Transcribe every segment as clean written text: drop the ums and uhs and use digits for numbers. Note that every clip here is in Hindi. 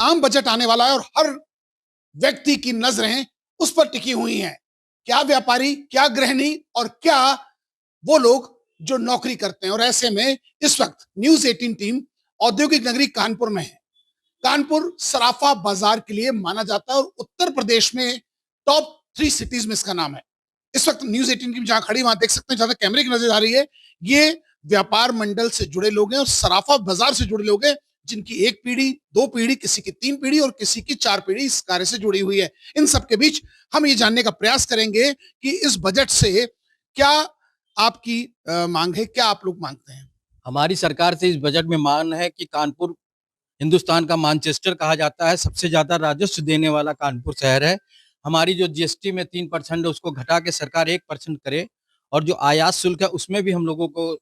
आम बजट आने वाला है और हर व्यक्ति की नजरें उस पर टिकी हुई हैं। क्या व्यापारी, क्या गृहिणी और क्या वो लोग जो नौकरी करते हैं। और ऐसे में इस वक्त न्यूज 18 टीम औद्योगिक नगरी कानपुर में है। कानपुर सराफा बाजार के लिए माना जाता है और उत्तर प्रदेश में टॉप 3 सिटीज में इसका नाम है। इस वक्त न्यूज 18 टीम जहां खड़ी वहां देख सकते हैं, ज्यादा कैमरे की नजर आ रही है, ये व्यापार मंडल से जुड़े लोग हैं और सराफा बाजार से जुड़े लोग हैं, जिनकी 1 पीढ़ी, 2 पीढ़ी, किसी की 3 पीढ़ी और किसी की 4 पीढ़ी इस कार्य से जुड़ी हुई है। इन सब के बीच हम ये जानने का प्रयास करेंगे कि इस बजट से क्या आपकी मांग है, क्या आप लोग मांगते हैं। हमारी सरकार से इस बजट में मांग है कि कानपुर हिंदुस्तान का मैनचेस्टर कहा जाता है, सबसे ज्यादा राजस्व देने वाला कानपुर शहर है। हमारी जो जीएसटी में 3% है उसको घटा के सरकार 1% करे और जो आयात शुल्क है उसमें भी हम लोगों को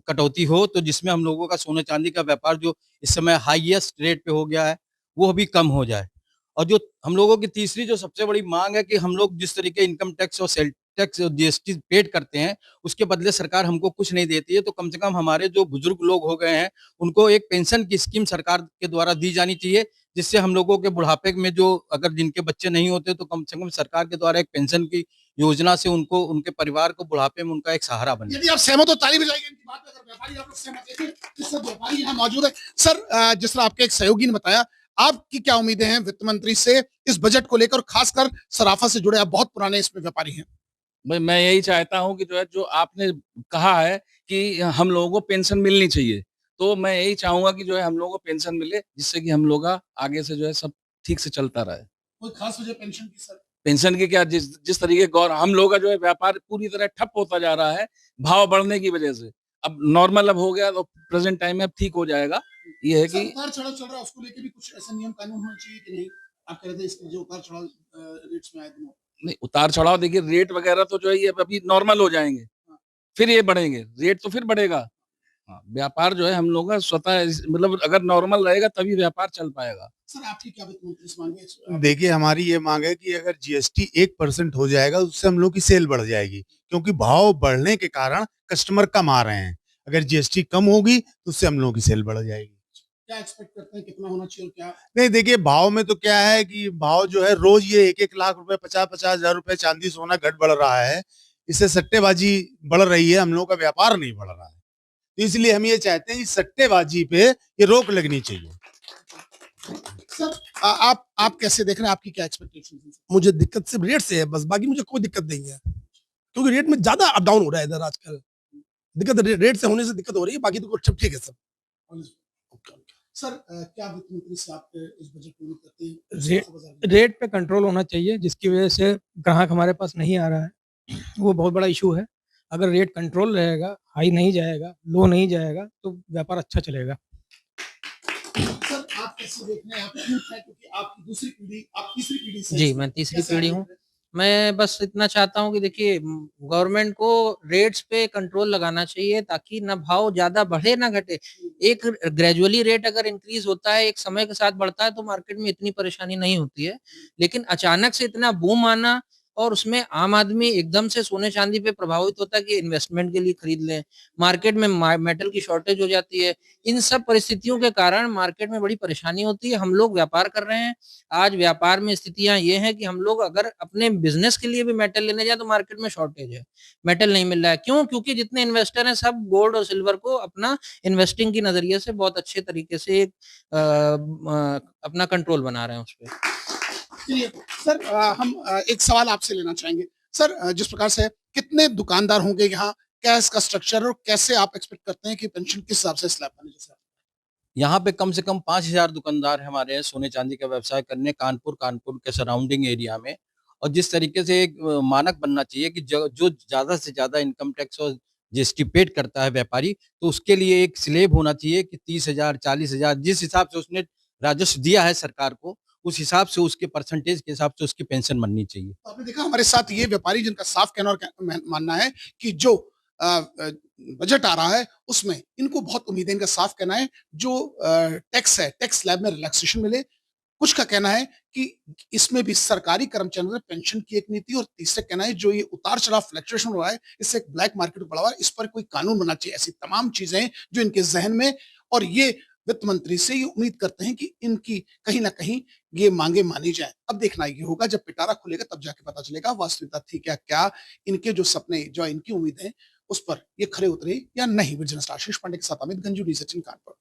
कटौती हो, तो जिसमें हम लोगों का सोने चांदी का व्यापार जो इस समय हाईएस्ट रेट पे हो गया है वो भी कम हो जाए। और जो हम लोगों की तीसरी जो सबसे बड़ी मांग है कि हम लोग जिस तरीके इनकम टैक्स और सेल टैक्स और जीएसटी पेड करते हैं उसके बदले सरकार हमको कुछ नहीं देती है, तो कम से कम हमारे जो बुजुर्ग लोग हो गए हैं उनको एक पेंशन की स्कीम सरकार के द्वारा दी जानी चाहिए, जिससे हम लोगों के बुढ़ापे में जो अगर जिनके बच्चे नहीं होते तो कम से कम सरकार के द्वारा एक पेंशन की योजना से उनको उनके परिवार को बुढ़ापे में उनका एक सहारा बने। यदि आप सहमत हो ताली बजाइए इनकी बात पे। अगर व्यापारी आप लोग सहमत हैं, इस सब व्यापारी यहाँ मौजूद है। सर, जिस तरह आपके एक सहयोगी ने बताया, आपकी क्या उम्मीदें हैं वित्त मंत्री से इस बजट को लेकर, खासकर सराफा से जुड़े आप बहुत पुराने इसमें व्यापारी हैं। मैं यही चाहता हूँ कि जो आपने कहा है कि हम लोगों को पेंशन मिलनी चाहिए, तो मैं यही चाहूंगा कि हम लोगों को पेंशन मिले, जिससे कि हम लोग का आगे से सब ठीक से चलता रहे। कोई खास वजह पेंशन की सर? पेंशन की क्या, जिस जिस तरीके गौर हम लोग का व्यापार पूरी तरह ठप होता जा रहा है भाव बढ़ने की वजह से। अब नॉर्मल अब हो गया तो प्रेजेंट टाइम में अब ठीक हो जाएगा। ये है कि उतार चढ़ाव चल रहा है, उसको लेके भी कुछ ऐसा नियम कानून होना चाहिए कि नहीं? आप कह रहे थे इसके जो उतार चढ़ाव रेट्स में आए थे। नहीं, उतार चढ़ाव देखिए, रेट वगैरह तो ये अभी नॉर्मल हो जाएंगे, फिर ये बढ़ेंगे, रेट तो फिर बढ़ेगा। हाँ, व्यापार हम लोग का स्वतः मतलब अगर नॉर्मल रहेगा तभी व्यापार चल पाएगा। सर, आपकी क्या मांग है? देखिए, हमारी ये मांग है कि अगर जीएसटी 1% हो जाएगा उससे हम लोग की सेल बढ़ जाएगी, क्योंकि भाव बढ़ने के कारण कस्टमर कम आ रहे हैं। अगर जीएसटी कम होगी तो उससे हम लोगों की सेल बढ़ जाएगी। क्या एक्सपेक्ट करते हैं, कितना होना चाहिए? क्या नहीं, देखिए, भाव में तो क्या है कि भाव रोज ये 1-1 लाख रुपए, 50-50 हजार रुपए चांदी सोना घट बढ़ रहा है। इससे सट्टेबाजी बढ़ रही है, हम लोगों का व्यापार नहीं बढ़ रहा है। तो इसलिए हम ये चाहते हैं कि सट्टेबाजी पे ये रोक लगनी चाहिए। सर, आप कैसे देख रहे हैं, आपकी क्या एक्सपेक्टेशन है? मुझे दिक्कत सिर्फ रेट से है बस, बाकी मुझे कोई दिक्कत नहीं है, क्योंकि रेट में ज्यादा अप डाउन हो रहा है इधर आजकल। दिक्कत रेट से होने से दिक्कत हो रही है, बाकी तो सब ठीक है सब। सर, क्या वित्त मंत्री से आप इस बजट में उम्मीद करते हैं? रेट पे कंट्रोल होना चाहिए, जिसकी वजह से ग्राहक हमारे पास नहीं आ रहा है, वो बहुत बड़ा इशू है। अगर रेट कंट्रोल रहेगा, हाई नहीं जाएगा, लो नहीं जाएगा, तो व्यापार अच्छा चलेगा। सर, आप कैसे देख रहे हैं? आप यूथ हैं, क्योंकि आपकी दूसरी पीढ़ी, आप तीसरी पीढ़ी से। जी, मैं तीसरी पीढ़ी हूँ। मैं बस इतना चाहता हूँ कि देखिए, गवर्नमेंट को रेट्स पे कंट्रोल लगाना चाहिए, ताकि ना भाव ज्यादा बढ़े ना घटे। एक ग्रेजुअली रेट अगर इंक्रीज होता है, एक समय के साथ बढ़ता है, तो मार्केट में इतनी परेशानी नहीं होती है। लेकिन अचानक से इतना बूम आना और उसमें आम आदमी एकदम से सोने चांदी पे प्रभावित होता है कि इन्वेस्टमेंट के लिए खरीद लें, मार्केट में मेटल की शॉर्टेज हो जाती है। इन सब परिस्थितियों के कारण मार्केट में बड़ी परेशानी होती है। हम लोग व्यापार कर रहे हैं, आज व्यापार में स्थितियां ये हैं कि हम लोग अगर अपने बिजनेस के लिए भी मेटल लेने जाए तो मार्केट में शॉर्टेज है, मेटल नहीं मिल रहा है। क्यों? क्योंकि जितने इन्वेस्टर हैं सब गोल्ड और सिल्वर को अपना इन्वेस्टिंग की नजरिए से बहुत अच्छे तरीके से अपना कंट्रोल बना रहे हैं उस पर। सर, हम एक सवाल आपसे लेना चाहेंगे। सर, जिस प्रकार से कितने दुकानदार होंगे यहाँ, क्या इसका स्ट्रक्चर और कैसे आप एक्सपेक्ट करते हैं कि पेंशन किस हिसाब से स्लैब बने? जैसे यहाँ पे कम से कम 5,000 दुकानदार हमारे सोने चांदी का व्यवसाय करने कानपुर के सराउंडिंग एरिया में। और जिस तरीके से एक मानक बनना चाहिए कि जो ज्यादा से ज्यादा इनकम टैक्स और जीएसटी पेड करता है व्यापारी, तो उसके लिए एक स्लेब होना चाहिए कि 30,000, 40,000 जिस हिसाब से उसने राजस्व दिया है सरकार को, उस हिसाब से उसके परसेंटेज के हिसाब से उसकी पेंशन बननी चाहिए। आपने देखा हमारे साथ ये व्यापारी जिनका साफ कहना और मानना है कि जो बजट आ रहा है उसमें इनको बहुत उम्मीद है। इनका साफ कहना है जो टैक्स है, टैक्स स्लैब में रिलैक्सेशन मिले। कुछ का कहना है कि इसमें भी सरकारी कर्मचारियों में पेंशन की एक नीति, और तीसरा कहना है जो ये उतार चढ़ाव फ्लक्चुएशन हो रहा है इससे एक ब्लैक मार्केट को बढ़ावा, इस पर कोई कानून बनना चाहिए। ऐसी तमाम चीजें जो इनके जहन में, और ये वित्त मंत्री से ये उम्मीद करते हैं कि इनकी कहीं ना कहीं ये मांगे मानी जाए। अब देखना ये होगा, जब पिटारा खुलेगा तब जाके पता चलेगा वास्तविकता थी क्या, क्या इनके जो सपने, जो इनकी उम्मीदें, उस पर ये खरे उतरे या नहीं। विजन आशीष पांडे के साथ अमित गंजू, डी सचिन कानपुर।